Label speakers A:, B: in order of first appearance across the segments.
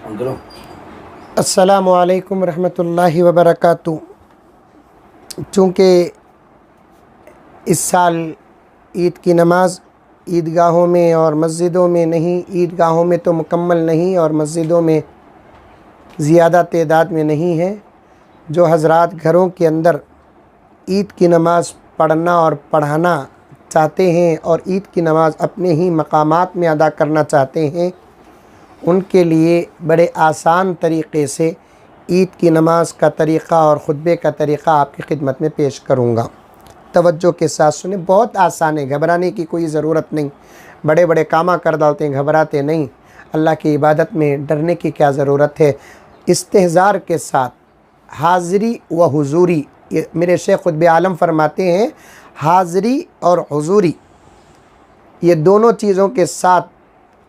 A: अस्सलामु अलैकुम रहमतुल्लाहि व बरकातुहू। चूँकि इस साल ईद की नमाज़ ईदगाहों में और मस्जिदों में नहीं, ईदगाहों में तो मुकम्मल नहीं और मस्जिदों में ज़्यादा तादाद में नहीं है। जो हज़रात घरों के अंदर ईद की नमाज़ पढ़ना और पढ़ाना चाहते हैं और ईद की नमाज़ अपने ही मकामात में अदा करना चाहते हैं, उनके लिए बड़े आसान तरीक़े से ईद की नमाज़ का तरीक़ा और ख़ुतबे का तरीक़ा आपकी खिदमत में पेश करूँगा। तवज्जो के साथ सुने, बहुत आसान है, घबराने की कोई ज़रूरत नहीं। बड़े बड़े कामा कर डालते हैं, घबराते नहीं। अल्लाह की इबादत में डरने की क्या ज़रूरत है। इस्तेहज़ार के साथ हाज़री व हुज़ूरी, ये मेरे शेख ख़ुतबे आलम फरमाते हैं, हाज़री और हुज़ूरी ये दोनों चीज़ों के साथ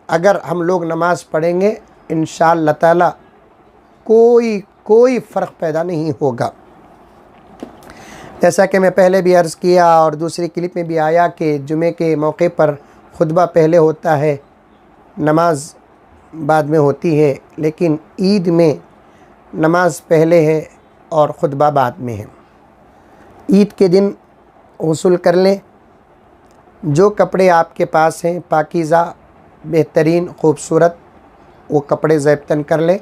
A: अगर हम लोग नमाज़ पढ़ेंगे इंशाअल्लाह ताला कोई फ़र्क पैदा नहीं होगा। जैसा कि मैं पहले भी अर्ज़ किया और दूसरी क्लिप में भी आया कि जुमे के मौके पर खुतबा पहले होता है, नमाज बाद में होती है, लेकिन ईद में नमाज पहले है और खुतबा बाद में है। ईद के दिन गुस्ल कर लें, जो कपड़े आपके पास हैं पाकीज़ा बेहतरीन ख़ूबसूरत, वो कपड़े ज़ेबतन कर लें।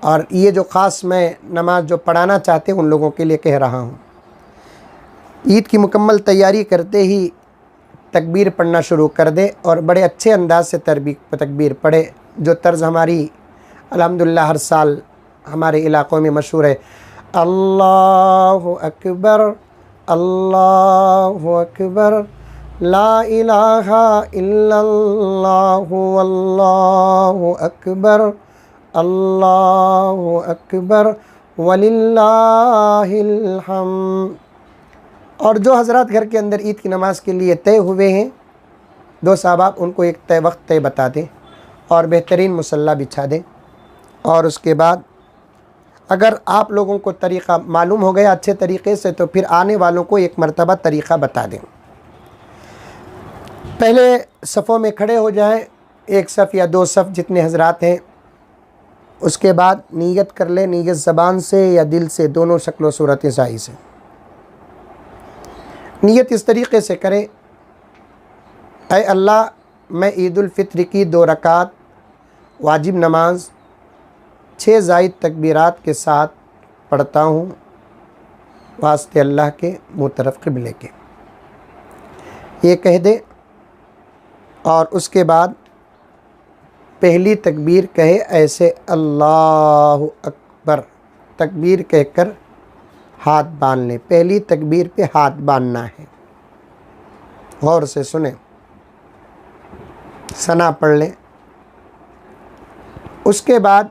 A: और ये जो ख़ास मैं नमाज जो पढ़ाना चाहते हैं उन लोगों के लिए कह रहा हूँ, ईद की मुकम्मल तैयारी करते ही तकबीर पढ़ना शुरू कर दे और बड़े अच्छे अंदाज से तकबीर पढ़े। जो तर्ज़ हमारी अल्हम्दुलिल्लाह हर साल हमारे इलाक़ों में मशहूर है, अल्लाहु अकबर अल्लाहु अकबर ला इलाहा इल्लल्लाहु अल्लाहु अकबर वलिल्लाहिल हम्द। और जो हज़रात घर के अंदर ईद की नमाज़ के लिए तय हुए हैं, दो साहबाब उनको एक तय वक्त तय बता दें और बेहतरीन मुसल्ला बिछा दें। और उसके बाद अगर आप लोगों को तरीक़ा मालूम हो गया अच्छे तरीक़े से, तो फिर आने वालों को एक मरतबा तरीक़ा बता दें। पहले सफ़ों में खड़े हो जाएं, एक सफ़ या दो सफ़ जितने हज़रात हैं। उसके बाद नीयत कर लें, नीयत ज़बान से या दिल से, दोनों शक्ल व सूरत सही से। नीयत इस तरीक़े से करें, ऐ अल्लाह मैं ईद उल फ़ित्र की 2 रकात वाजिब नमाज 6 ज़ायद तकबीरात के साथ पढ़ता हूँ, वास्ते अल्लाह के मुँह तरफ़ क़िबले के, ये कह दे। और उसके बाद पहली तकबीर कहे ऐसे अल्लाहु अकबर, तकबीर कहकर हाथ बांध लें। पहली तकबीर पे हाथ बांधना है, गौर से सुने, सना पढ़ लें। उसके बाद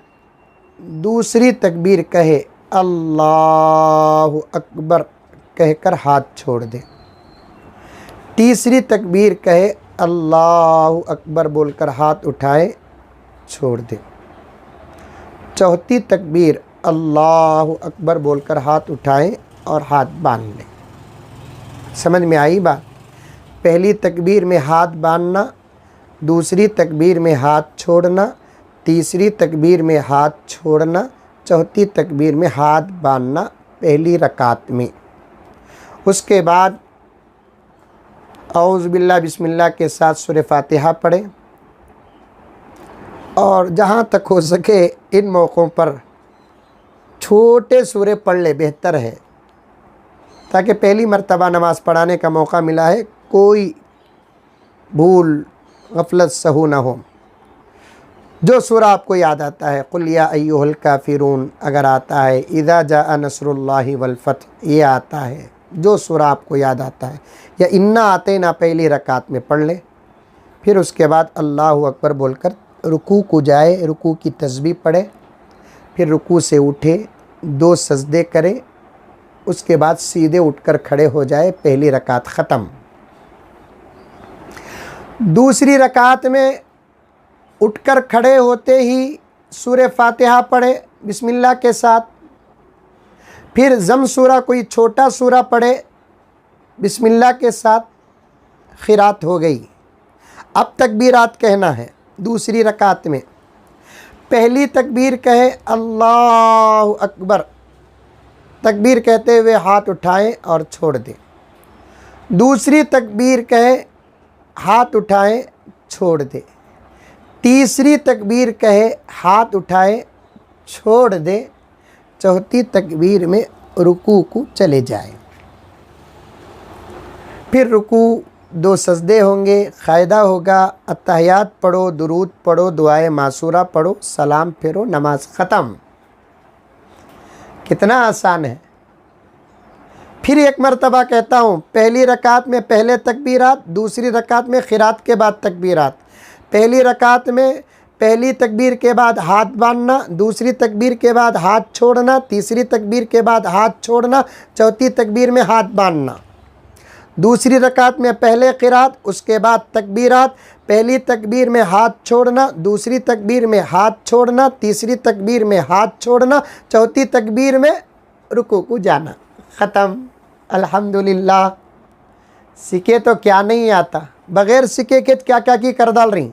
A: दूसरी तकबीर कहे अल्लाहु अकबर कहकर हाथ छोड़ दें। तीसरी तकबीर कहे अल्लाहु अकबर बोलकर हाथ उठाए छोड़ दें। चौथी तकबीर अल्लाहु अकबर बोलकर हाथ उठाएं और हाथ बांध लें। समझ में आई बात? पहली तकबीर में हाथ बांधना, दूसरी तकबीर में हाथ छोड़ना, तीसरी तकबीर में हाथ छोड़ना, चौथी तकबीर में हाथ बांधना पहली रकात में। उसके बाद औज़ु बिल्लाह बिस्मिल्लाह के साथ सूरह फातिहा पढ़ें। और जहाँ तक हो सके इन मौक़ों पर छोटे सूरे पढ़ ले, बेहतर है, ताकि पहली मर्तबा नमाज़ पढ़ाने का मौका मिला है, कोई भूल गफलत सहू ना हो। जो सूरा आपको याद आता है, कुल या अय्युहल काफ़िरून अगर आता है, इज़ा जाअ नस्रुल्लाहि वल फ़त्ह ये आता है, जो सूरा आपको याद आता है, या इन्ना आते ना पहली रकात में पढ़ ले। फिर उसके बाद अल्लाहु अकबर बोलकर रुकू को जाए, रुकू की तस्बीह पढ़े, फिर रुकू से उठे, 2 सजदे करें, उसके बाद सीधे उठकर खड़े हो जाए, पहली रकात ख़त्म। दूसरी रकात में उठकर खड़े होते ही सूरह फातिहा पढ़े बिस्मिल्लाह के साथ, फिर ज़म सूरा कोई छोटा सूरा पढ़े बिस्मिल्लाह के साथ, खिरात हो गई। अब तकबीरात कहना है दूसरी रकात में। पहली तकबीर कहे अल्लाहु अकबर, तकबीर कहते हुए हाथ उठाएं और छोड़ दें। दूसरी तकबीर कहे हाथ उठाएं छोड़ दें। तीसरी तकबीर कहे हाथ उठाएं छोड़ दें। चौथी तकबीर में रुकू को चले जाएं। फिर रुकू 2 सजदे होंगे, क़ायदा होगा, अत्तहियात पढ़ो, दुरूद पढ़ो, दुआए मासूरा पढ़ो, सलाम फेरो, नमाज ख़त्म। कितना आसान है। फिर एक मरतबा कहता हूँ, पहली रकात में पहले तकबीरात, दूसरी रकात में क़िरात के बाद तकबीरात। पहली रकात में पहली तकबीर के बाद हाथ बांधना, दूसरी तकबीर के बाद हाथ छोड़ना, तीसरी तकबीर के बाद हाथ छोड़ना, चौथी तकबीर में हाथ बांधना। दूसरी रकात में पहले क़िरात, उसके बाद तकबीरात। पहली तकबीर में हाथ छोड़ना, दूसरी तकबीर में हाथ छोड़ना, तीसरी तकबीर में हाथ छोड़ना, चौथी तकबीर में रुकू को जाना। ख़त्म। अल्हम्दुलिल्लाह। सीखे तो क्या नहीं आता, बग़ैर सीखे के क्या क्या की कर डाल रही।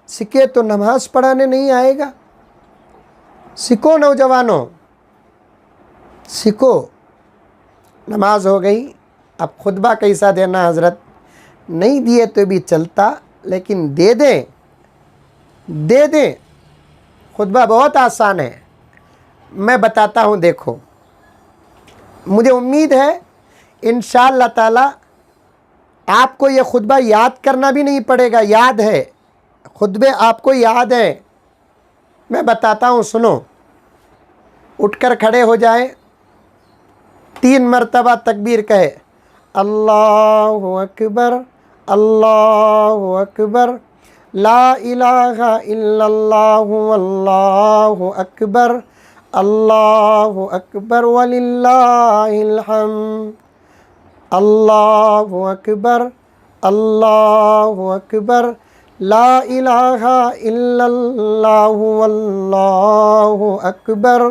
A: सीखे तो नमाज पढ़ाने नहीं आएगा। सीखो नौजवानों, सीखो। नमाज हो गई, अब खुतबा कैसा देना हज़रत? नहीं दिए तो भी चलता, लेकिन दे दें, दे दें। खुतबा बहुत आसान है, मैं बताता हूँ। देखो, मुझे उम्मीद है इंशाअल्लाह ताला आपको ये खुतबा याद करना भी नहीं पड़ेगा। याद है, खुतबे आपको याद है। मैं बताता हूँ, सुनो। उठकर खड़े हो जाए, 3 मरतबा तकबीर कहे, अल्लाहु अकबर, अल्लाहु अकबर, ला इलाहा इल्लल्लाहु अल्लाहु अकबर, अल्लाहु अकबर वलिल्लाहिल हम्द, अल्लाहु अकबर, अल्लाहु अकबर, ला इलाहा इल्लल्लाहु अल्लाहु अकबर,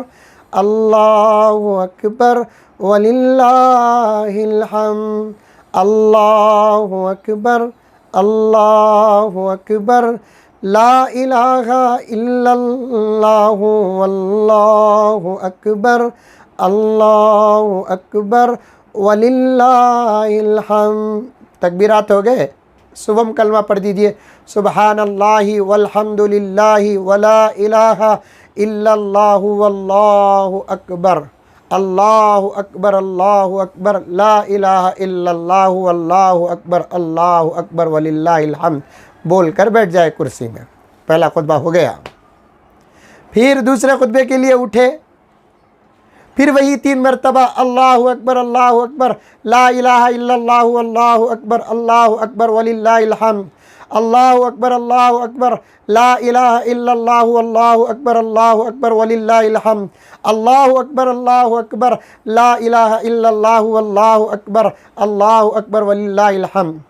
A: अल्लाहु अकबर वलिल्लाहिल हम्द, अल्लाहु अकबर, अल्लाहु अकबर, ला इलाहा इल्लल्लाहु अल्लाहु अकबर, अल्लाहु अकबर वलिल्लाहिल हम्द। तकबीरात हो गए। सुबह कलमा पढ़ दीजिए, सुबहानल्लाहि वल्हम्दुलिल्लाहि वला इलाहा इल्लल्लाहु वल्लाहु अकबर, अल्लाहु अकबर, अल्लाहु अकबर, ला इलाहा इल्लल्लाहु अल्लाहु अकबर, अल्लाहु अकबर वलिल्लाहिल हम्द। बोल कर बैठ जाए कुर्सी में। पहला खुतबा हो गया। फिर दूसरे खुतबे के लिए उठे, फिर वही 3 मरतबा अल्लाहु अकबर, अल्लाहु अकबर, ला इलाहा इल्लल्लाहु अल्लाहु अकबर, अल्लाहु अकबर वलिल्लाहिल हम्द, अल्लाहु अकबर, अल्लाहु अकबर, ला इलाहा इल्लल्लाहु अल्लाहु अकबर, अल्लाहु अकबर वलिल्लाहिल हम्द, अल्लाहु अकबर, अल्लाहु अकबर, ला इलाहा इल्लल्लाहु अल्लाहु अकबर, अल्लाहु अकबर वलिल्लाहिल हम्द।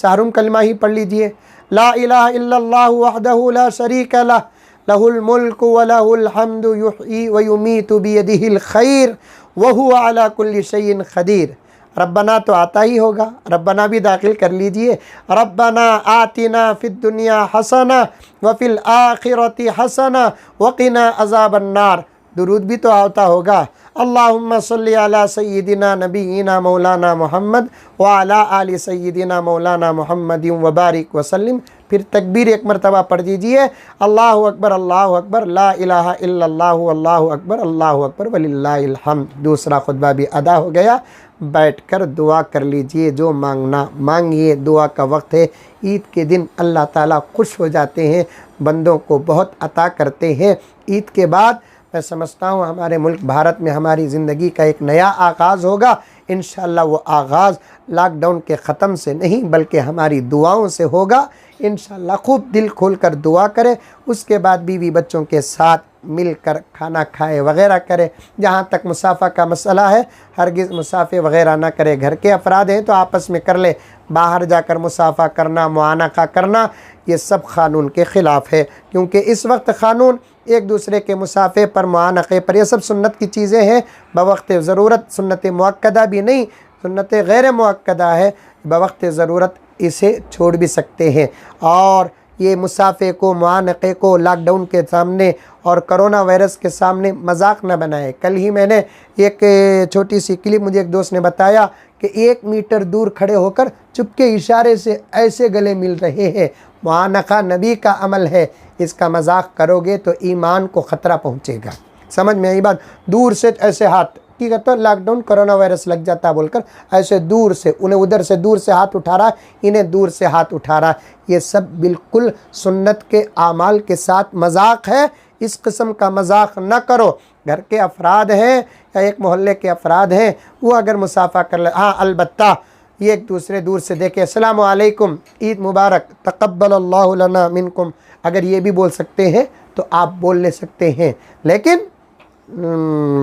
A: चारों कलमा ही पढ़ लीजिए। ला इलाहा इल्लल्लाहु वहदहु ला शरीका लह, लहुल मुल्कु व लहुल हम्दु युहयी व युमीतु बियदिहिल खैर व हुवा अला कुल्लि शैइन क़दीर। रब्बना तो आता ही होगा, रब्बना भी दाखिल कर लीजिए। रब्बना आतिना फिद दुनिया हसना व फिल आखिरति हसना व क़िना अज़ाबन नार। दुरूद भी तो आता होगा। अल्लाहुम्मा सल्लि अला सय्यिदिना नबीना मौलाना मोहम्मद व अला आलि सय्यिदिना मौलाना मोहम्मदिन व बारिक वसल्लम। फिर तकबीर 1 मरतबा पढ़ दीजिए, अल्लाहु अकबर, अल्लाहु अकबर, ला इलाहा इल्लल्लाहु अल्लाहु अकबर, अल्लाहु अकबर वलिल्लाहिल हम्द। दूसरा खुतबा भी अदा हो गया। बैठकर दुआ कर लीजिए, जो मांगना मांगिए। दुआ का वक्त है। ईद के दिन अल्लाह ताला खुश हो जाते हैं, बंदों को बहुत अता करते हैं। ईद के बाद मैं समझता हूँ हमारे मुल्क भारत में हमारी ज़िंदगी का एक नया आगाज़ होगा। इंशाअल्लाह वो आगाज़ लॉकडाउन के ख़त्म से नहीं बल्कि हमारी दुआओं से होगा। इंशाअल्लाह खूब दिल खोल कर दुआ करें। उसके बाद बीवी बच्चों के साथ मिलकर खाना खाए वग़ैरह करे। जहाँ तक मुसाफ़ा का मसला है, हरगिज़ मुसाफ़े वग़ैरह ना करे। घर के अफराद हैं तो आपस में कर ले। बाहर जाकर मुसाफ़ा करना, मुआनका करना, ये सब क़ानून के ख़िलाफ़ है। क्योंकि इस वक्त क़ानून एक दूसरे के मुसाफ़े पर, मुआनक़े पर, ये सब सुन्नत की चीज़ें हैं। बवक्त ज़रूरत सुन्नत मुअक्कदा भी नहीं, सुन्नत गैर मुअक्कदा है। बवक्त ज़रूरत इसे छोड़ भी सकते हैं। और ये मुसाफे को, मुआनक़े को लॉकडाउन के सामने और कोरोना वायरस के सामने मजाक न बनाए। कल ही मैंने एक छोटी सी क्लिप, मुझे एक दोस्त ने बताया कि 1 मीटर दूर खड़े होकर चुपके इशारे से ऐसे गले मिल रहे हैं। मुआनक़ा नबी का अमल है, इसका मजाक करोगे तो ईमान को ख़तरा पहुँचेगा। समझ में आई बात? दूर से ऐसे हाथ की कहते, लॉकडाउन कोरोना वायरस लग जाता बोलकर ऐसे दूर से, उन्हें उधर से दूर से हाथ उठा रहा, इन्हें दूर से हाथ उठा रहा। ये सब बिल्कुल सुन्नत के आमाल के साथ मजाक है। इस किस्म का मजाक न करो। घर के अफराद हैं या एक मोहल्ले के अफराद हैं, वो अगर मुसाफा कर ले, हाँ अलबत्ता ये एक दूसरे दूर से देखे, अस्सलामु अलैकुम, ईद मुबारक, तक़ब्बलल्लाहु लना मिनकुम, अगर ये भी बोल सकते हैं तो आप बोल ले सकते हैं, लेकिन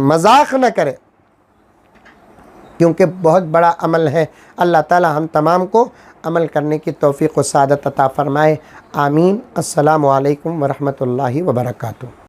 A: मजाक न करें, क्योंकि बहुत बड़ा अमल है। अल्लाह ताला हम तमाम को अमल करने की तौफ़ीक़ व सआदत अता फ़रमाए। आमीन। अस्सलामु अलैकुम व रहमतुल्लाहि व बरकातुहू।